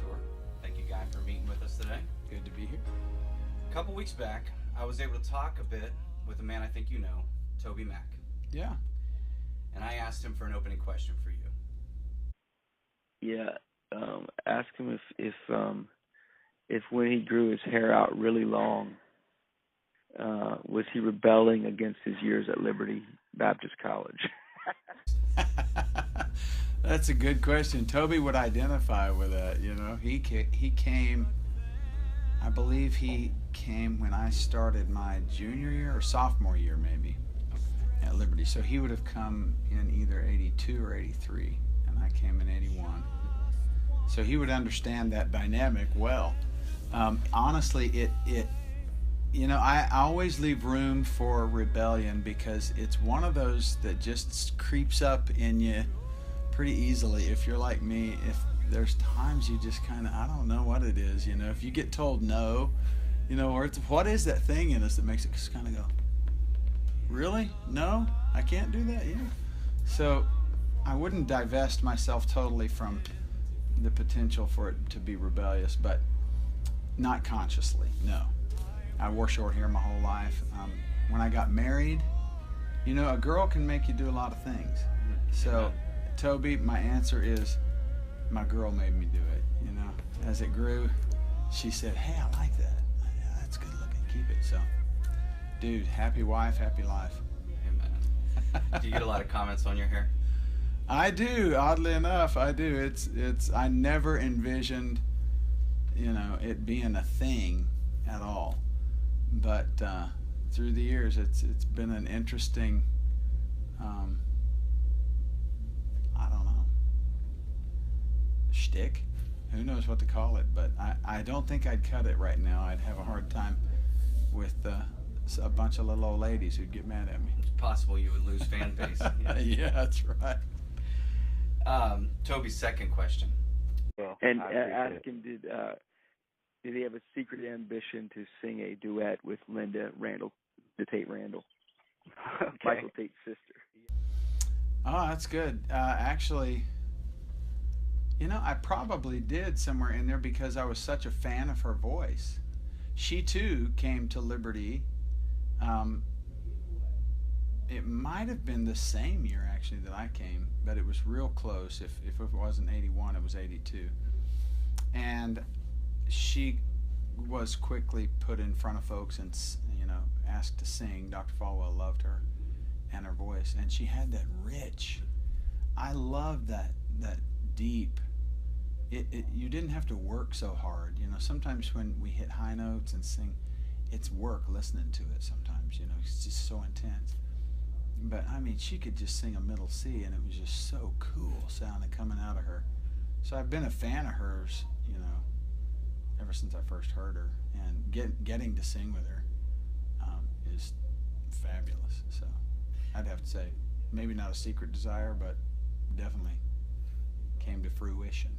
tour. Thank you, Guy, for meeting with us today. Good to be here. A couple weeks back, I was able to talk a bit with a man I think you know, Toby Mac. Yeah. And I asked him for an opening question for you. Yeah, ask him if when he grew his hair out really long, was he rebelling against his years at Liberty Baptist College? That's a good question. Toby would identify with that. You know, he came. I believe he came when I started my junior year or sophomore year, maybe, at Liberty. So he would have come in either '82 or '83, and I came in '81. So he would understand that dynamic well. Honestly, I always leave room for rebellion because it's one of those that just creeps up in you pretty easily. If you're like me, if there's times you just kind of, I don't know what it is, if you get told no, or it's, what is that thing in us that makes it just kind of go, really? No? I can't do that? Yeah. So I wouldn't divest myself totally from the potential for it to be rebellious, but not consciously, no. I wore short hair my whole life. When I got married, a girl can make you do a lot of things. So, Toby, my answer is my girl made me do it. As it grew, she said, "Hey, I like that. Yeah, that's good looking. Keep it." So, dude, happy wife, happy life. Amen. Do you get a lot of comments on your hair? I do. Oddly enough, I do. It's. I never envisioned, it being a thing at all. But through the years, it's been an interesting, I don't know, shtick. Who knows what to call it? But I don't think I'd cut it right now. I'd have a hard time with a bunch of little old ladies who'd get mad at me. It's possible you would lose fan base. Yeah, that's right. Toby's second question. Well, and ask him, did he have a secret ambition to sing a duet with Linda Randall, the Tate Randall, Okay. Michael Tate's sister? Oh, that's good. Actually, I probably did somewhere in there because I was such a fan of her voice. She too came to Liberty. It might have been the same year actually that I came, but it was real close. If it wasn't '81, it was '82. And she was quickly put in front of folks and asked to sing. Dr. Falwell loved her and her voice, and she had that rich. I love that deep. You didn't have to work so hard. Sometimes when we hit high notes and sing, it's work listening to it. Sometimes it's just so intense. But I mean, she could just sing a middle C, and it was just so cool sounding coming out of her. So I've been a fan of hers, ever since I first heard her, and getting to sing with her is fabulous. So I'd have to say, maybe not a secret desire, but definitely came to fruition.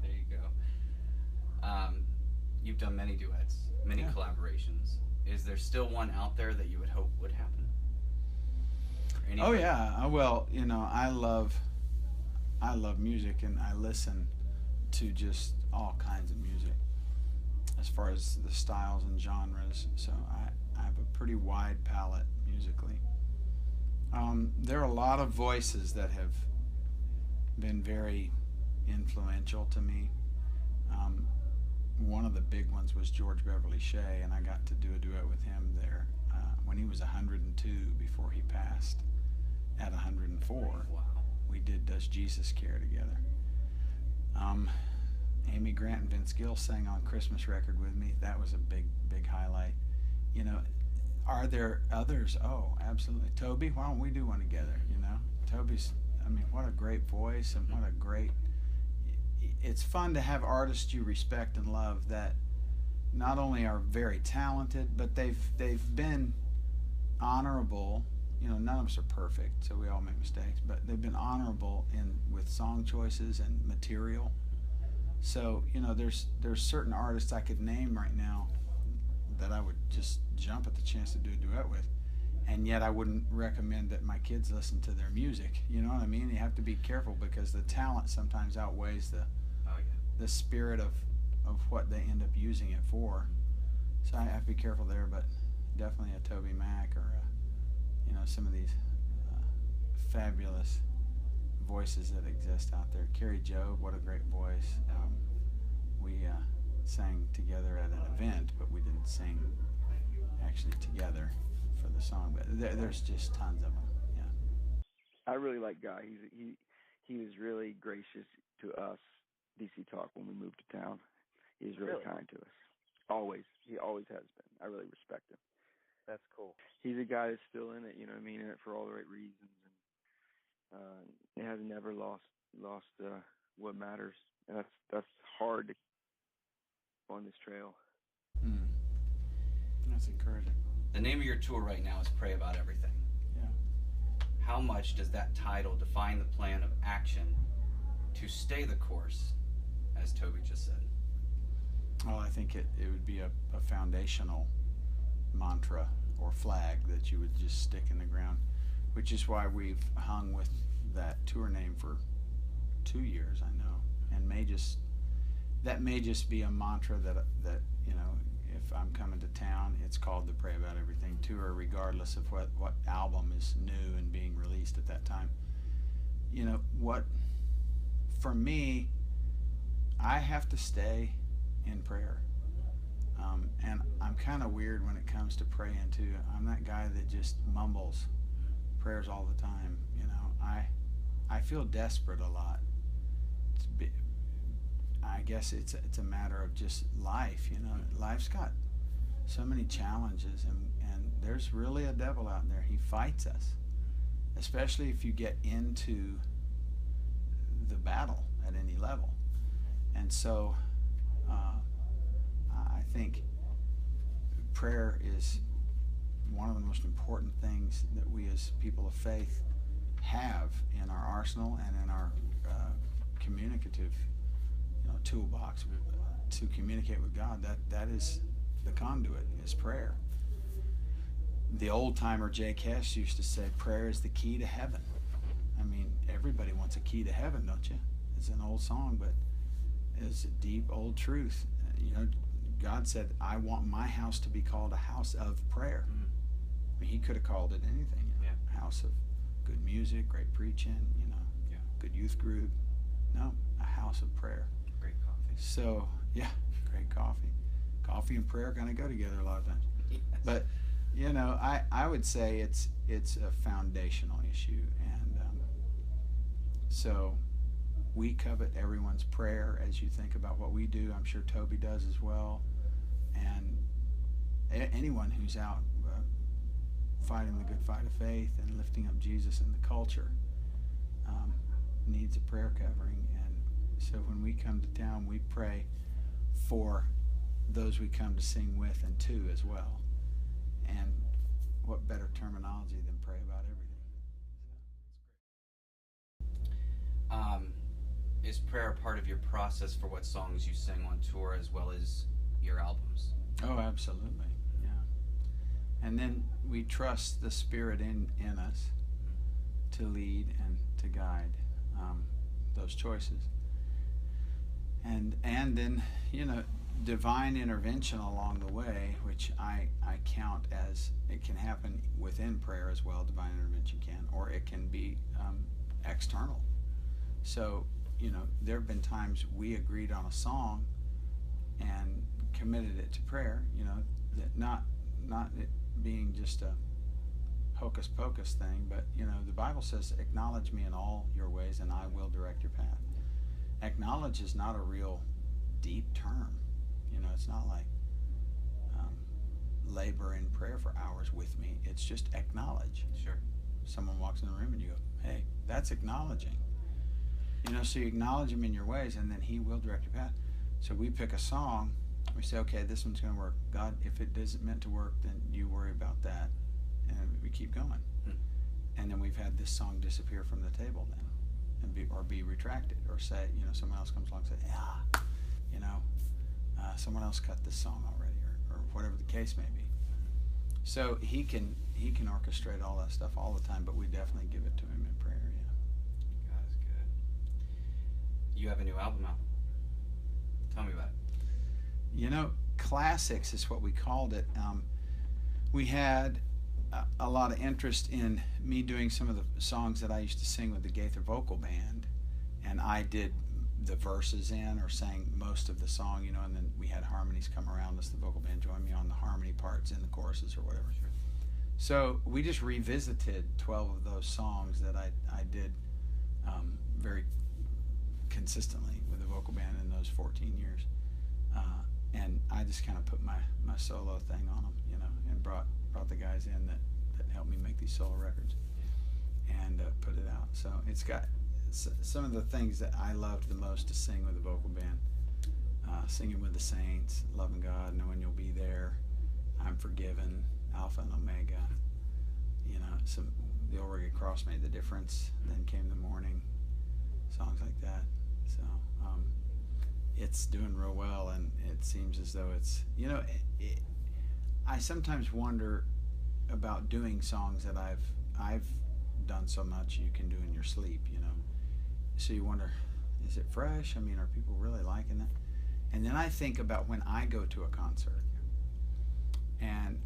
There you go. You've done many duets, many collaborations. Is there still one out there that you would hope would happen? Oh yeah. Well, I love music, and I listen to just all kinds of music as far as the styles and genres. So I have a pretty wide palette musically. There are a lot of voices that have been very influential to me. One of the big ones was George Beverly Shea, and I got to do a duet with him there when he was 102 before he passed at 104. Wow. We did Does Jesus Care together. Amy Grant and Vince Gill sang on Christmas record with me. That was a big highlight. Are there others? Oh, absolutely. Toby, why don't we do one together? Toby's, what a great voice, and what a great. It's fun to have artists you respect and love that not only are very talented, but they've been honorable. None of us are perfect, so we all make mistakes, but they've been honorable with song choices and material. So there's certain artists I could name right now that I would just jump at the chance to do a duet with, and yet I wouldn't recommend that my kids listen to their music. You know what I mean? You have to be careful because the talent sometimes outweighs the spirit of what they end up using it for. So I have to be careful there, but definitely a Toby Mac or some of these fabulous voices that exist out there. Carrie Job, what a great voice. We sang together at an event, but we didn't sing actually together for the song. But there's just tons of them. Yeah. I really like Guy. He was really gracious to us, DC Talk, when we moved to town. He was really kind to us. Always. He always has been. I really respect him. That's cool. He's a guy that's still in it, you know what I mean, in it for all the right reasons, and he has never lost what matters, and that's hard to on this trail. That's encouraging. The name of your tour right now is Pray About Everything. Yeah. How much does that title define the plan of action to stay the course, as Toby just said? Well, I think it would be a foundational mantra or flag that you would just stick in the ground, which is why we've hung with that tour name for 2 years, I know, and that may just be a mantra that if I'm coming to town, it's called the Pray About Everything tour, regardless of what album is new and being released at that time. For me, I have to stay in prayer. And I'm kind of weird when it comes to praying too. I'm that guy that just mumbles prayers all the time. I feel desperate a lot. I guess it's a matter of just life. Life's got so many challenges, and there's really a devil out there. He fights us, especially if you get into the battle at any level. And so I think prayer is one of the most important things that we as people of faith have in our arsenal and in our communicative toolbox to communicate with God. That is the conduit, is prayer. The old timer J. Cash used to say prayer is the key to heaven. I mean, everybody wants a key to heaven, don't you? It's an old song, but it's a deep old truth. God said, I want my house to be called a house of prayer. I mean, he could have called it anything, a house of good music, great preaching, good youth group. No, a house of prayer. Great coffee. So, great coffee. Coffee and prayer kind of go together a lot of times. Yes. But, I would say it's a foundational issue. And so we covet everyone's prayer as you think about what we do. I'm sure Toby does as well. And anyone who's out fighting the good fight of faith and lifting up Jesus in the culture needs a prayer covering. And so when we come to town, we pray for those we come to sing with and to as well. And what better terminology than pray about everything? Is prayer a part of your process for what songs you sing on tour as well as your albums? Oh, absolutely, yeah. And then we trust the Spirit in us to lead and to guide those choices. And then, divine intervention along the way, which I count as it can happen within prayer as well. Divine intervention can, or it can be external. So, there have been times we agreed on a song and committed it to prayer, that not it being just a hocus pocus thing, but, the Bible says, acknowledge me in all your ways and I will direct your path. Acknowledge is not a real deep term. It's not like labor in prayer for hours with me. It's just acknowledge. Sure. Someone walks in the room and you go, hey, that's acknowledging. So you acknowledge him in your ways and then he will direct your path. So we pick a song, we say, okay, this one's going to work. God, if it isn't meant to work, then you worry about that. And we keep going. And then we've had this song disappear from the table then, and be retracted, or say, someone else comes along and say, someone else cut this song already, or whatever the case may be. So he can orchestrate all that stuff all the time, but we definitely give it to him in prayer. Yeah. God is good. You have a new album out. Tell me about it. You know, classics is what we called it. We had a lot of interest in me doing some of the songs that I used to sing with the Gaither Vocal Band, and I did the verses in or sang most of the song, you know, and then we had harmonies come around us. The vocal band joined me on the harmony parts in the choruses or whatever. Sure. So we just revisited 12 of those songs that I did very consistently with the vocal band in those 14 years. And I just kind of put my solo thing on them, you know, and brought the guys in that helped me make these solo records and put it out. So it's got some of the things that I loved the most to sing with the vocal band. Singing with the Saints, Loving God, Knowing You'll Be There, I'm Forgiven, Alpha and Omega. You know, the old Rugged Cross Made the Difference, Then Came the Morning, songs like that. So it's doing real well, and it seems as though it's, you know, I sometimes wonder about doing songs that I've done so much you can do in your sleep, you know. So you wonder, is it fresh? I mean, are people really liking it? And then I think about when I go to a concert, and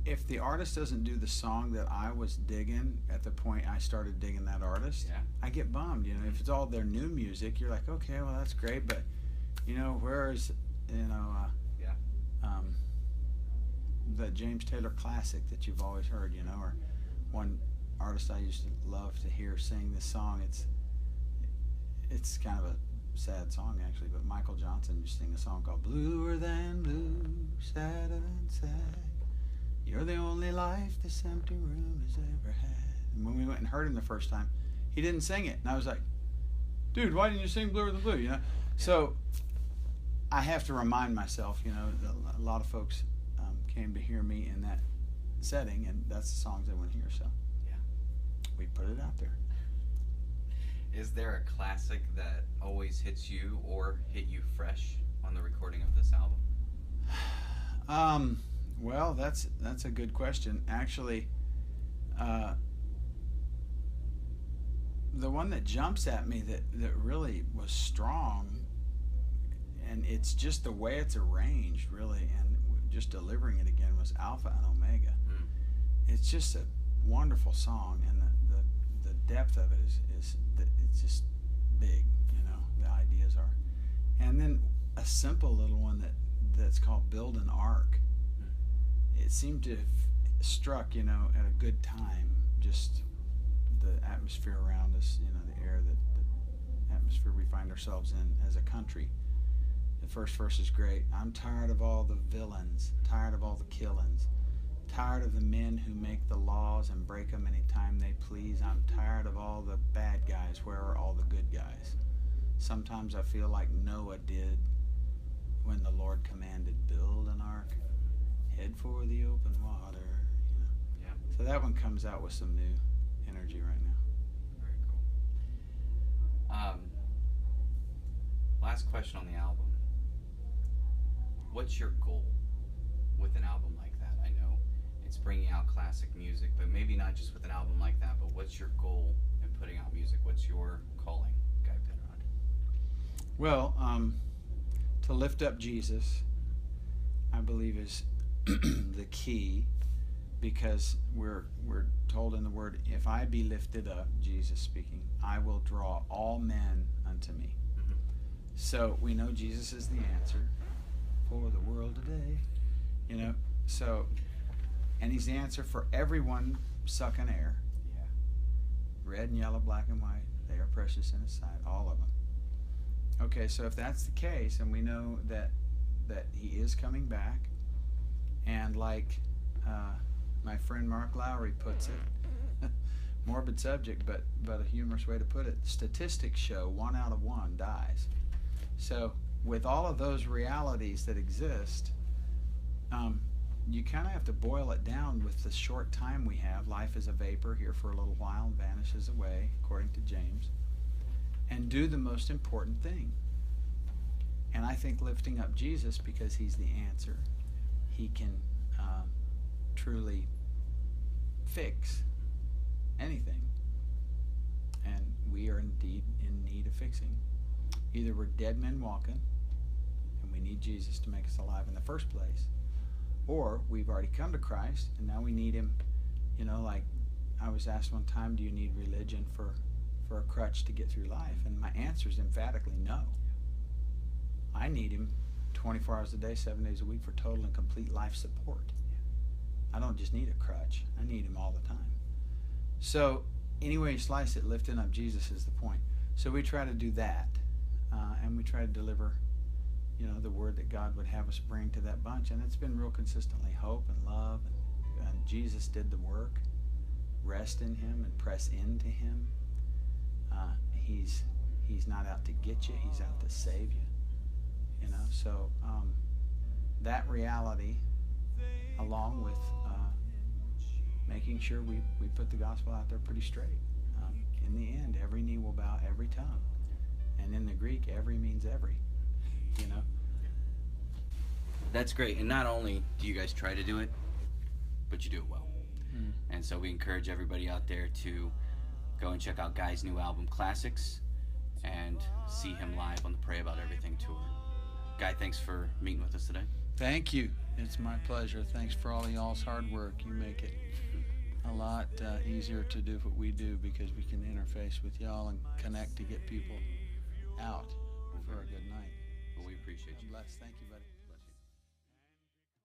if the artist doesn't do the song that I was digging at the point I started digging that artist, Yeah. I get bummed. You know, if it's all their new music, you're like, okay, well, that's great, but you know, where's, you know, the James Taylor classic that you've always heard, you know, or one artist I used to love to hear sing this song. It's kind of a sad song actually, but Michael Johnson used to sing a song called Bluer Than Blue, Sadder Than Sad. You're the only life this empty room has ever had. And when we went and heard him the first time, he didn't sing it, and I was like, dude, why didn't you sing Bluer Than Blue? You know, so I have to remind myself, you know, a lot of folks came to hear me in that setting, and that's the songs they want to hear. So Yeah. we put it out there. Is there a classic that always hits you or hit you fresh on the recording of this album? Well, that's a good question. Actually, the one that jumps at me that really was strong, and it's just the way it's arranged, really, and just delivering it again, was Alpha and Omega. Mm. It's just a wonderful song, and the depth of it is it's just big, you know, the ideas are. And then a simple little one that's called Build an Ark. Mm. It seemed to have struck, you know, at a good time, just the atmosphere around us, you know, the air, the atmosphere we find ourselves in as a country. The first verse is great. I'm tired of all the villains, tired of all the killings, tired of the men who make the laws and break them anytime they please. I'm tired of all the bad guys. Where are all the good guys? Sometimes I feel like Noah did when the Lord commanded, build an ark, head for the open water. You know. Yeah. So that one comes out with some new energy right now. Very cool. Last question on the album. What's your goal with an album like that? I know it's bringing out classic music, but maybe not just with an album like that, but what's your goal in putting out music? What's your calling, Guy Penrod? Well, to lift up Jesus, I believe, is the key, because we're told in the Word, if I be lifted up, Jesus speaking, I will draw all men unto me. Mm-hmm. So we know Jesus is the answer for the world today, you know. So, and he's the answer for everyone sucking air. Yeah. Red and yellow, black and white, they are precious in his sight, all of them. Okay, so if that's the case, and we know that he is coming back, and like my friend Mark Lowry puts it, morbid subject, but a humorous way to put it, statistics show 1 out of 1 dies. So with all of those realities that exist, you kind of have to boil it down with the short time we have. Life is a vapor, here for a little while and vanishes away, according to James. And do the most important thing. And I think lifting up Jesus, because he's the answer, he can truly fix anything. And we are indeed in need of fixing. Either we're dead men walking, need Jesus to make us alive in the first place, or we've already come to Christ and now we need him. You know, like I was asked one time, do you need religion for a crutch to get through life? And my answer is emphatically no. I need him 24 hours a day, 7 days a week for total and complete life support. I don't just need a crutch. I need him all the time. So anyway you slice it, lifting up Jesus is the point. So we try to do that, and we try to deliver, you know, the word that God would have us bring to that bunch. And it's been real consistently hope and love, and Jesus did the work. Rest in him and press into him. He's not out to get you, he's out to save you. You know, so that reality, along with making sure we put the gospel out there pretty straight. In the end, every knee will bow, every tongue. And in the Greek, every means every. You know? That's great. And not only do you guys try to do it, but you do it well. And so we encourage everybody out there to go and check out Guy's new album, Classics, and see him live on the Pray About Everything tour. Guy, thanks for meeting with us today. Thank you. It's my pleasure. Thanks for all of y'all's hard work. You make it a lot easier to do what we do because we can interface with y'all and connect to get people out for a good night. Well, we appreciate you. I'm blessed. Thank you, buddy.